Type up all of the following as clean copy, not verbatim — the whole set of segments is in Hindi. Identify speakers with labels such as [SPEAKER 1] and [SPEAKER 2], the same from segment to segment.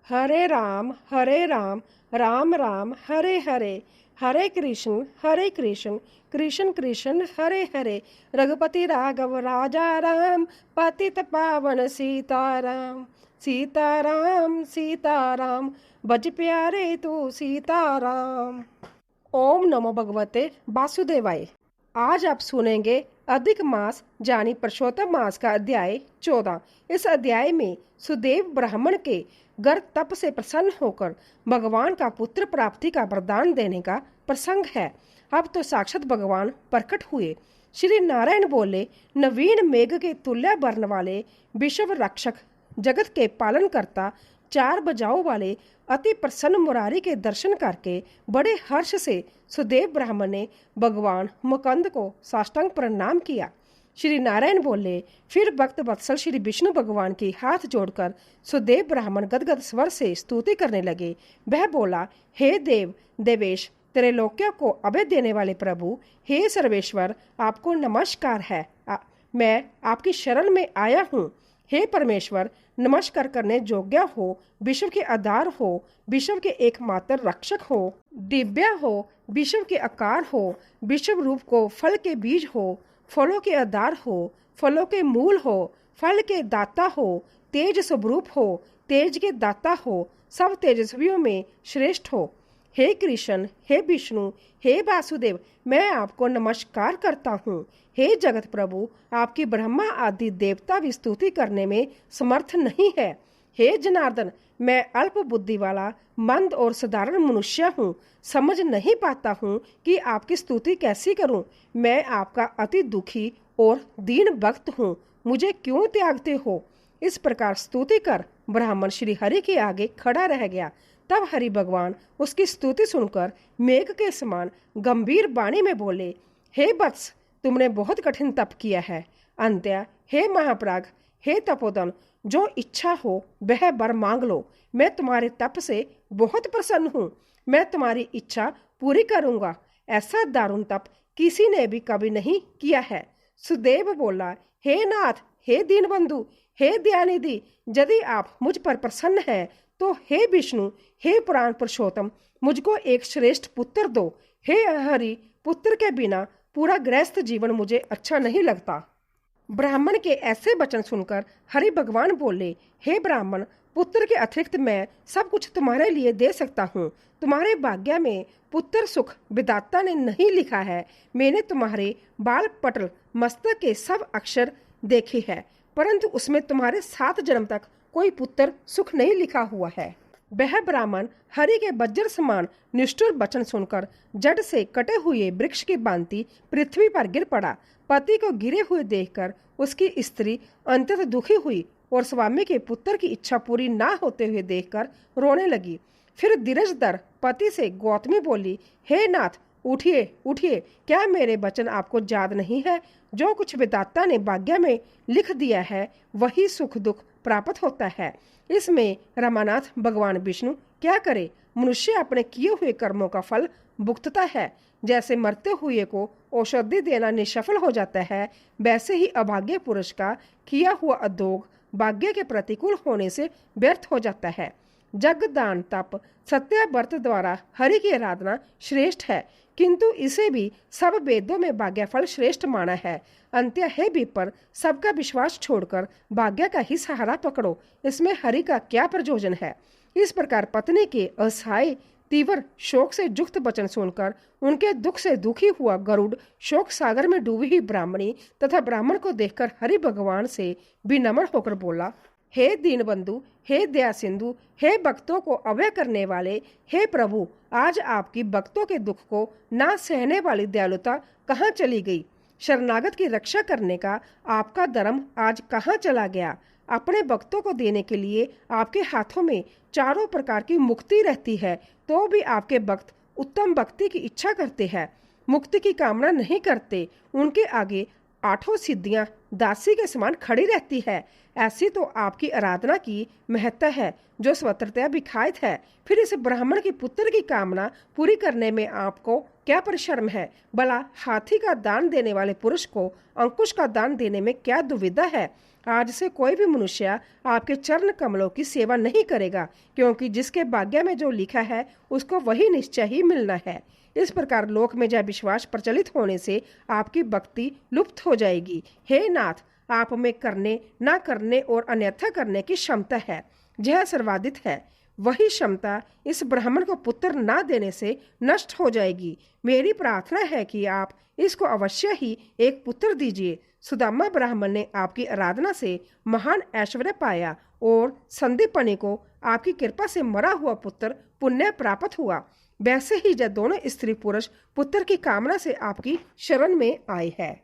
[SPEAKER 1] हरे राम राम राम हरे हरे, हरे कृष्ण कृष्ण कृष्ण हरे हरे। रघुपति राघव राजा राम, पतित पावन सीताराम। सीताराम सीताराम, बज प्यारे तू सीताराम। ओम नमो भगवते वासुदेवाय। आज आप सुनेंगे अधिक मास यानी पुरुषोत्तम मास का अध्याय 14। इस अध्याय में सुदेव ब्राह्मण के गर तप से प्रसन्न होकर भगवान का पुत्र प्राप्ति का वरदान देने का प्रसंग है। अब तो साक्षात भगवान प्रकट हुए। श्री नारायण बोले, नवीन मेघ के तुल्य वर्ण वाले विश्व रक्षक, जगत के पालन करता, चार बजाओ वाले अति प्रसन्न मुरारी के दर्शन करके बड़े हर्ष से सुदेव ब्राह्मण ने भगवान मुकंद को साष्टांग प्रणाम किया। श्री नारायण बोले, फिर भक्त वत्सल श्री विष्णु भगवान के हाथ जोड़कर सुदेव ब्राह्मण गदगद स्वर से स्तुति करने लगे। वह बोला, हे देव देवेश, त्रैलोक्य को अभय देने वाले प्रभु, हे सर्वेश्वर, आपको नमस्कार है। मैं आपकी शरण में आया हूँ। हे परमेश्वर, नमस्कार करने योग्य हो, विश्व के आधार हो, विश्व के एकमात्र रक्षक हो, दिव्य हो, विश्व के आकार हो, विश्व रूप को फल के बीज हो, फलों के आधार हो, फलों के मूल हो, फल के दाता हो, तेज स्वरूप हो, तेज के दाता हो, सब तेजस्वियों में श्रेष्ठ हो। हे कृष्ण, हे विष्णु, हे वासुदेव, मैं आपको नमस्कार करता हूँ। हे जगत प्रभु, आपकी ब्रह्मा आदि देवता भी स्तुति करने में समर्थ नहीं है। हे जनार्दन, मैं अल्प बुद्धि वाला मंद और साधारण मनुष्य हूँ, समझ नहीं पाता हूँ कि आपकी स्तुति कैसी करूँ। मैं आपका अति दुखी और दीन भक्त हूँ, मुझे क्यों त्यागते हो। इस प्रकार स्तुति कर ब्राह्मण श्री हरि के आगे खड़ा रह गया। तब हरि भगवान उसकी स्तुति सुनकर मेघ के समान गंभीर वाणी में बोले, हे वत्स, तुमने बहुत कठिन तप किया है। अंत्य, हे महाप्राग, हे तपोधन, जो इच्छा हो वह वर मांग लो। मैं तुम्हारे तप से बहुत प्रसन्न हूँ। मैं तुम्हारी इच्छा पूरी करूँगा। ऐसा दारुण तप किसी ने भी कभी नहीं किया है। सुदेव बोला, हे नाथ, हे दीनबंधु, हे दयानिधि, यदि आप मुझ पर प्रसन्न हैं तो हे विष्णु, हे पुराण पुरुषोत्तम, मुझको एक श्रेष्ठ पुत्र दो। हे हरि, पुत्र के बिना पूरा गृहस्थ जीवन मुझे अच्छा नहीं लगता। ब्राह्मण के ऐसे वचन सुनकर हरि भगवान बोले, हे ब्राह्मण, पुत्र के अतिरिक्त मैं सब कुछ तुम्हारे लिए दे सकता हूँ। तुम्हारे भाग्य में पुत्र सुख विधाता ने नहीं लिखा है। मैंने तुम्हारे बाल पटल मस्तक के सब अक्षर देखे हैं, परंतु उसमें तुम्हारे 7 जन्म तक कोई पुत्र सुख नहीं लिखा हुआ है। वह ब्राह्मण हरि के वज्र समान निष्ठुर वचन सुनकर जड़ से कटे हुए वृक्ष की भांति पृथ्वी पर गिर पड़ा। पति को गिरे हुए देखकर उसकी स्त्री अत्यंत दुखी हुई और स्वामी के पुत्र की इच्छा पूरी ना होते हुए देखकर रोने लगी। फिर धीरज धर पति से गौतमी बोली, हे नाथ, उठिए उठिए, क्या मेरे वचन आपको याद नहीं है। जो कुछ विधाता ने भाग्य में लिख दिया है वही सुख दुख प्राप्त होता है। इसमें रमानाथ भगवान विष्णु क्या करे। मनुष्य अपने किए हुए कर्मों का फल भुगतता है। जैसे मरते हुए को औषधि देना निष्फल हो जाता है, वैसे ही अभाग्य पुरुष का किया हुआ उद्योग भाग्य के प्रतिकूल होने से व्यर्थ हो जाता है। जग दान तप सत्य व्रत द्वारा हरि की आराधना श्रेष्ठ है, किंतु इसे भी सब वेदों में भाग्य फल श्रेष्ठ माना है। अंत्य है भी पर सबका विश्वास छोड़कर भाग्य का ही सहारा पकड़ो, इसमें हरि का क्या प्रयोजन है। इस प्रकार पत्नी के असहाय तीव्र शोक से युक्त वचन सुनकर उनके दुख से दुखी हुआ गरुड़ शोक सागर में डूबी हुई ब्राह्मणी तथा ब्राह्मण को देखकर हरि भगवान से विनम्र होकर बोला, हे दीनबंधु, हे दया सिंधु, हे भक्तों को अभय करने वाले, हे प्रभु, आज आपकी भक्तों के दुख को ना सहने वाली दयालुता कहाँ चली गई। शरणागत की रक्षा करने का आपका धर्म आज कहाँ चला गया। अपने भक्तों को देने के लिए आपके हाथों में चारों प्रकार की मुक्ति रहती है, तो भी आपके भक्त उत्तम भक्ति की इच्छा करते हैं, मुक्ति की कामना नहीं करते। उनके आगे 8 सिद्धियां दासी के समान खड़ी रहती है। ऐसी तो आपकी आराधना की महत्ता है जो स्वतंत्रता विखायत है। फिर इस ब्राह्मण की पुत्र की कामना पूरी करने में आपको क्या परिश्रम है। भला हाथी का दान देने वाले पुरुष को अंकुश का दान देने में क्या दुविधा है। आज से कोई भी मनुष्य आपके चरण कमलों की सेवा नहीं करेगा, क्योंकि जिसके भाग्य में जो लिखा है उसको वही निश्चय ही मिलना है। इस प्रकार लोक में यह विश्वास प्रचलित होने से आपकी भक्ति लुप्त हो जाएगी। हे नाथ, आप में करने, ना करने और अन्यथा करने की क्षमता है, यह सर्वाधिक है। वही क्षमता इस ब्राह्मण को पुत्र ना देने से नष्ट हो जाएगी। मेरी प्रार्थना है कि आप इसको अवश्य ही एक पुत्र दीजिए। सुदामा ब्राह्मण ने आपकी आराधना से महान ऐश्वर्य पाया और संदीपनी को आपकी कृपा से मरा हुआ पुत्र पुण्य प्राप्त हुआ। वैसे ही जब दोनों स्त्री पुरुष पुत्र की कामना से आपकी शरण में आए हैं।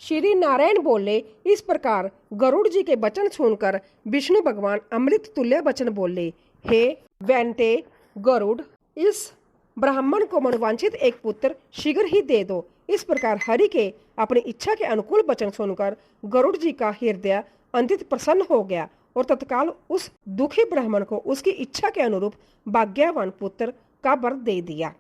[SPEAKER 1] श्री नारायण बोले। इस प्रकार गरुड़ जी के वचन सुनकर विष्णु भगवान अमृत तुल्य वचन बोले, हे वैंते गरुड़, इस ब्राह्मण को मनोवांछित एक पुत्र शीघ्र ही दे दो। इस प्रकार हरि के अपनी इच्छा के अनुकूल वचन सुनकर गरुड़ जी का हृदय अंतित प्रसन्न हो गया और तत्काल उस दुखी ब्राह्मण को उसकी इच्छा के अनुरूप भाग्यवान पुत्र का वर दे दिया।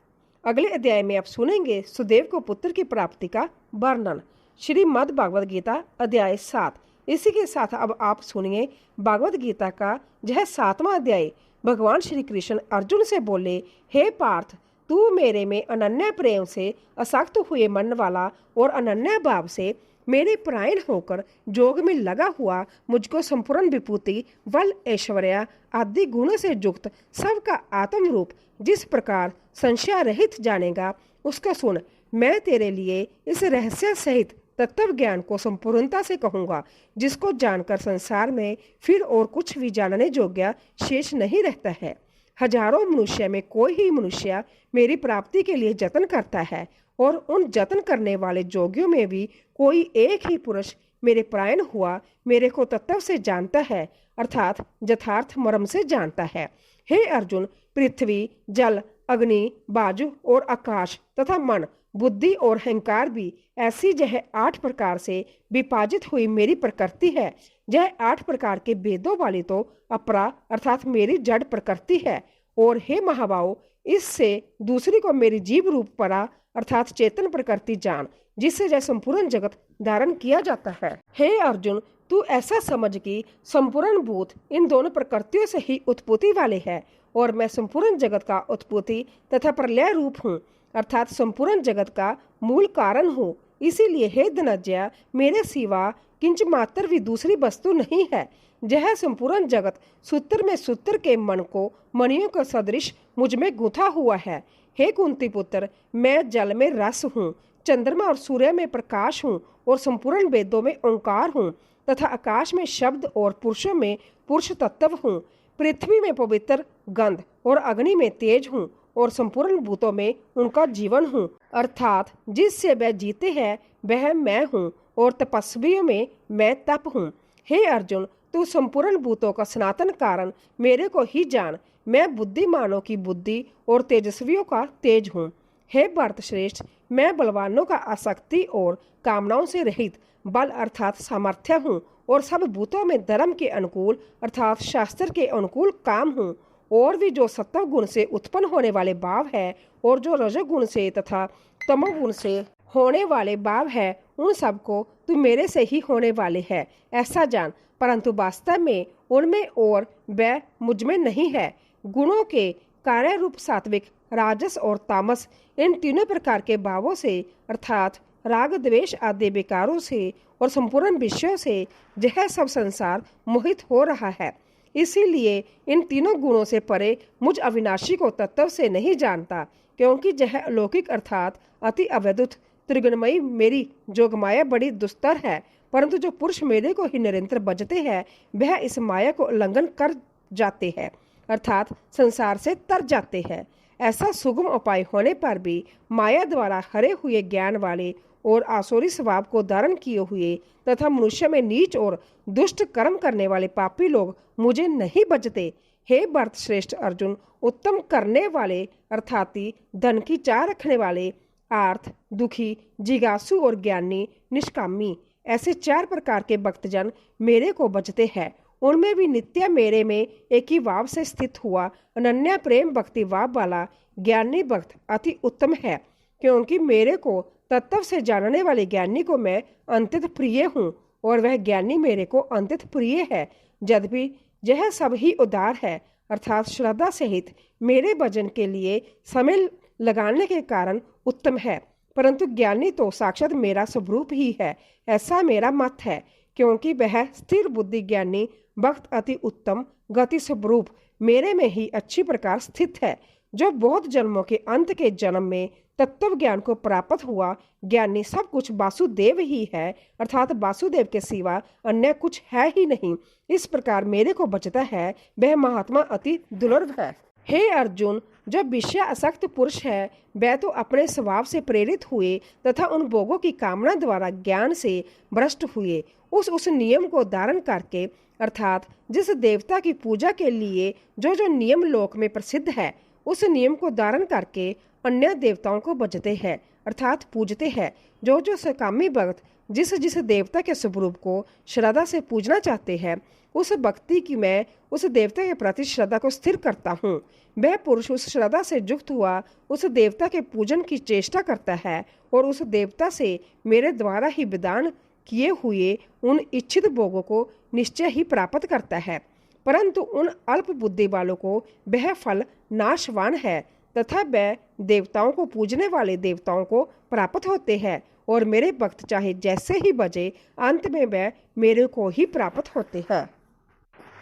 [SPEAKER 1] अगले अध्याय में आप सुनेंगे सुदेव को पुत्र की प्राप्ति का वर्णन। श्रीमद् भागवत गीता अध्याय 7। इसी के साथ अब आप सुनिए भागवत गीता का यह 7वां अध्याय। भगवान श्री कृष्ण अर्जुन से बोले, हे पार्थ, तू मेरे में अनन्य प्रेम से आसक्त हुए मन वाला और अनन्य भाव से मेरे परायण होकर जोग में लगा हुआ मुझको संपूर्ण विभूति, बल, ऐश्वर्य आदि गुणों से युक्त सबका आत्म रूप जिस प्रकार संशय रहित जानेगा, उसका सुन। मैं तेरे लिए इस रहस्य सहित तत्व ज्ञान को संपूर्णता से कहूँगा, जिसको जानकर संसार में फिर और कुछ भी जानने योग्य शेष नहीं रहता है। हजारों मनुष्य में कोई ही मनुष्य मेरी प्राप्ति के लिए जतन करता है, और उन जतन करने वाले जोगियों में भी कोई एक ही पुरुष मेरे परायण हुआ मेरे को तत्व से जानता है, अर्थात यथार्थ मर्म से जानता है। हे अर्जुन, पृथ्वी, जल, अग्नि, वायु और आकाश तथा मन, बुद्धि और अहंकार भी ऐसी यह 8 प्रकार से विभाजित हुई मेरी प्रकृति है। यह 8 प्रकार के वेदों वाली तो अपरा अर्थात मेरी जड़ प्रकृति है, और हे महाबाहो, इससे दूसरी को मेरी जीव रूप परा अर्थात चेतन प्रकृति जान, जिससे यह संपूर्ण जगत धारण किया जाता है। हे अर्जुन, तू ऐसा समझ कि संपूर्ण भूत इन दोनों प्रकृतियों से ही उत्पत्ति वाले है, और मैं संपूर्ण जगत का उत्पत्ति तथा प्रलय रूप हूँ, अर्थात संपूर्ण जगत का मूल कारण हूँ। इसीलिए हे धनंजय, मेरे सिवा किंच मात्र भी दूसरी वस्तु नहीं है। यह संपूर्ण जगत सूत्र में सूत्र के मन को मणियों का सदृश मुझ में गुंथा हुआ है। हे कुंती पुत्र, मैं जल में रस हूँ, चंद्रमा और सूर्य में प्रकाश हूँ, और संपूर्ण वेदों में ओंकार हूँ, तथा आकाश में शब्द और पुरुषों में पुरुष तत्व हूँ। पृथ्वी में पवित्र गंध और अग्नि में तेज हूँ, और संपूर्ण भूतों में उनका जीवन हूँ, अर्थात जिससे वह जीते हैं वह मैं हूँ, और तपस्वियों में मैं तप हूँ। हे अर्जुन, तू संपूर्ण भूतों का सनातन कारण मेरे को ही जान। मैं बुद्धिमानों की बुद्धि और तेजस्वियों का तेज हूँ। हे भरत श्रेष्ठ, मैं बलवानों का आसक्ति और कामनाओं से रहित बल अर्थात सामर्थ्य हूँ, और सब भूतों में धर्म के अनुकूल अर्थात शास्त्र के अनुकूल काम हूँ। और भी जो सत्व गुण से उत्पन्न होने वाले भाव है, और जो रजोगुण से तथा तमोगुण से होने वाले भाव है, उन सबको तू मेरे से ही होने वाले है ऐसा जान। परंतु वास्तव में उनमें और वह मुझ में नहीं है। गुणों के कार्य रूप सात्विक, राजस और तामस, इन तीनों प्रकार के भावों से अर्थात राग, द्वेष आदि विकारों से और संपूर्ण विषयों से यह सब संसार मोहित हो रहा है। इसीलिए इन तीनों गुणों से परे मुझ अविनाशी को तत्व से नहीं जानता, क्योंकि यह अलौकिक अर्थात अति अवैधुत त्रिगुणमयी मेरी जोगमाया बड़ी दुस्तर है। परंतु जो पुरुष मेरे को ही निरंतर बजते हैं, वह इस माया को उल्लंघन कर जाते हैं, अर्थात संसार से तर जाते हैं। ऐसा सुगम उपाय होने पर भी माया द्वारा हरे हुए ज्ञान वाले और आसुरी स्वभाव को धारण किए हुए तथा मनुष्य में नीच और दुष्ट कर्म करने वाले पापी लोग मुझे नहीं बचते। हे भरत श्रेष्ठ अर्जुन, उत्तम करने वाले अर्थात धन की चाह रखने वाले, आर्थ, दुखी, जिज्ञासु और ज्ञानी, निष्कामी, ऐसे 4 प्रकार के भक्तजन मेरे को बचते हैं। उनमें भी नित्य मेरे में एक ही भाव से स्थित हुआ अनन्य प्रेम भक्ति भाव वाला ज्ञानी भक्त अति उत्तम है, क्योंकि मेरे को तत्व से जानने वाले ज्ञानी को मैं अत्यंत प्रिय हूँ। और वह ज्ञानी मेरे को अत्यंत प्रिय है। यद्यपि यह सब ही उदार है, अर्थात श्रद्धा सहित मेरे भजन के लिए समय लगाने के कारण उत्तम है, परंतु ज्ञानी तो साक्षात मेरा स्वरूप ही है, ऐसा मेरा मत है। क्योंकि वह स्थिर बुद्धि ज्ञानी भक्त अति उत्तम गति स्वरूप मेरे में ही अच्छी प्रकार स्थित है, जो बहुत जन्मों के अंत के जन्म में तत्व ज्ञान को प्राप्त हुआ। ज्ञानी सब कुछ वासुदेव ही है, अर्थात वासुदेव के सिवा अन्य कुछ है ही नहीं। इस प्रकार मेरे को बचता है, वह महात्मा अति दुर्लभ है। हे अर्जुन, जो विषय आसक्त पुरुष है वह तो अपने स्वभाव से प्रेरित हुए तथा उन भोगों की कामना द्वारा ज्ञान से भ्रष्ट हुए उस नियम को धारण करके, अर्थात जिस देवता की पूजा के लिए जो जो नियम लोक में प्रसिद्ध है, उस नियम को धारण करके अन्य देवताओं को भजते हैं, अर्थात पूजते हैं। जो जो सकामी भक्त जिस जिस देवता के स्वरूप को श्रद्धा से पूजना चाहते हैं, उस भक्ति की मैं उस देवता के प्रति श्रद्धा को स्थिर करता हूँ। वह पुरुष उस श्रद्धा से युक्त हुआ उस देवता के पूजन की चेष्टा करता है और उस देवता से मेरे द्वारा ही विधान किए हुए उन इच्छित भोगों को निश्चय ही प्राप्त करता है। परंतु उन अल्प बुद्धि वालों को वह फल नाशवान है तथा वह देवताओं को पूजने वाले देवताओं को प्राप्त होते हैं, और मेरे भक्त चाहे जैसे ही बजे अंत में वह मेरे को ही प्राप्त होते हैं।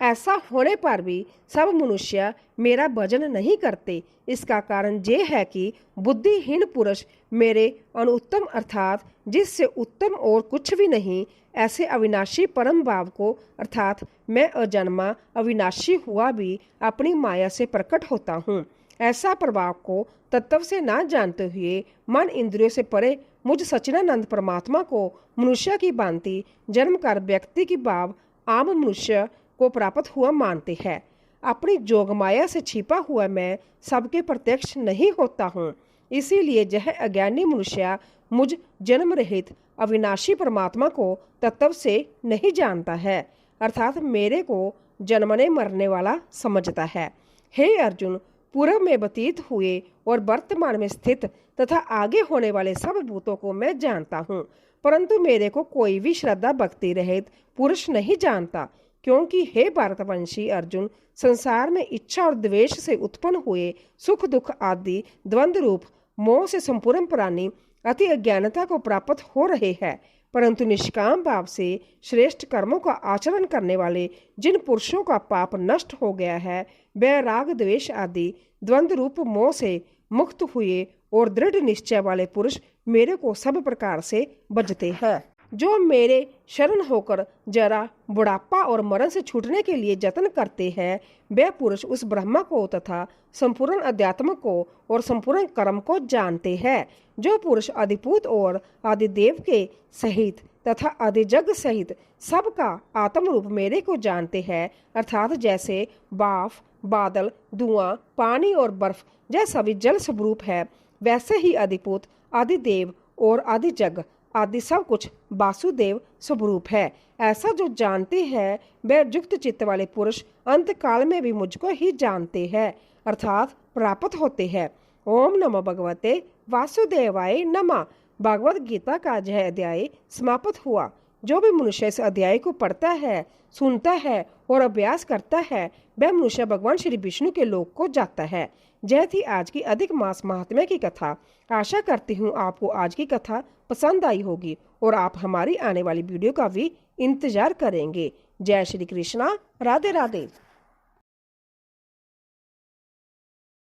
[SPEAKER 1] ऐसा होने पर भी सब मनुष्य मेरा भजन नहीं करते। इसका कारण ये है कि बुद्धिहीन पुरुष मेरे अनुत्तम अर्थात जिससे उत्तम और कुछ भी नहीं ऐसे अविनाशी परम भाव को, अर्थात मैं अजन्मा अविनाशी हुआ भी अपनी माया से प्रकट होता हूँ, ऐसा प्रभाव को तत्व से ना जानते हुए मन इंद्रियों से परे मुझ सच्चिदानंद परमात्मा को मनुष्य की भांति जन्म कर व्यक्ति की भाव आम मनुष्य को प्राप्त हुआ मानते हैं। अपनी जोग माया से छिपा हुआ मैं सबके प्रत्यक्ष नहीं होता हूँ। इसीलिए यह अज्ञानी मनुष्य मुझ जन्म रहित अविनाशी परमात्मा को तत्व से नहीं जानता है, अर्थात मेरे को जन्मने मरने वाला समझता है। हे अर्जुन, पूर्व में व्यतीत हुए और वर्तमान में स्थित तथा आगे होने वाले सब भूतों को मैं जानता हूँ, परंतु मेरे को कोई भी श्रद्धा भक्ति रहित पुरुष नहीं जानता। क्योंकि हे भारतवंशी अर्जुन, संसार में इच्छा और द्वेष से उत्पन्न हुए सुख दुख आदि द्वंद्व रूप मोह से संपूर्ण प्राणी अति अज्ञानता को प्राप्त हो रहे हैं, परंतु निष्काम भाव से श्रेष्ठ कर्मों का आचरण करने वाले जिन पुरुषों का पाप नष्ट हो गया है, वे राग द्वेष आदि द्वंद्व रूप मोह से मुक्त हुए और दृढ़ निश्चय वाले पुरुष मेरे को सब प्रकार से भजते हैं। जो मेरे शरण होकर जरा बुढ़ापा और मरण से छूटने के लिए जतन करते हैं, वे पुरुष उस ब्रह्मा को तथा संपूर्ण अध्यात्म को और संपूर्ण कर्म को जानते हैं। जो पुरुष आदिभूत और आदिदेव के सहित तथा आदिजग सहित सबका आत्म रूप मेरे को जानते हैं, अर्थात जैसे बाफ बादल धुआं पानी और बर्फ यह सभी जल स्वरूप है, वैसे ही आदिभूत आदिदेव और आदिजग आदि सब कुछ वासुदेव स्वरूप है। ऐसा जो जानते हैं वे युक्त चित्त वाले पुरुष अंत काल में भी मुझको ही जानते हैं, अर्थात प्राप्त होते हैं। ओम नमो भगवते वासुदेवाय नमः। भगवद गीता का यह अध्याय समाप्त हुआ। जो भी मनुष्य इस अध्याय को पढ़ता है, सुनता है और अभ्यास करता है, वह मनुष्य भगवान श्री विष्णु के लोक को जाता है। यह थी आज की अधिक मास महात्म्य की कथा। आशा करती हूँ आपको आज की कथा पसंद आई होगी और आप हमारी आने वाली वीडियो का भी इंतजार करेंगे। जय श्री कृष्णा, राधे राधे।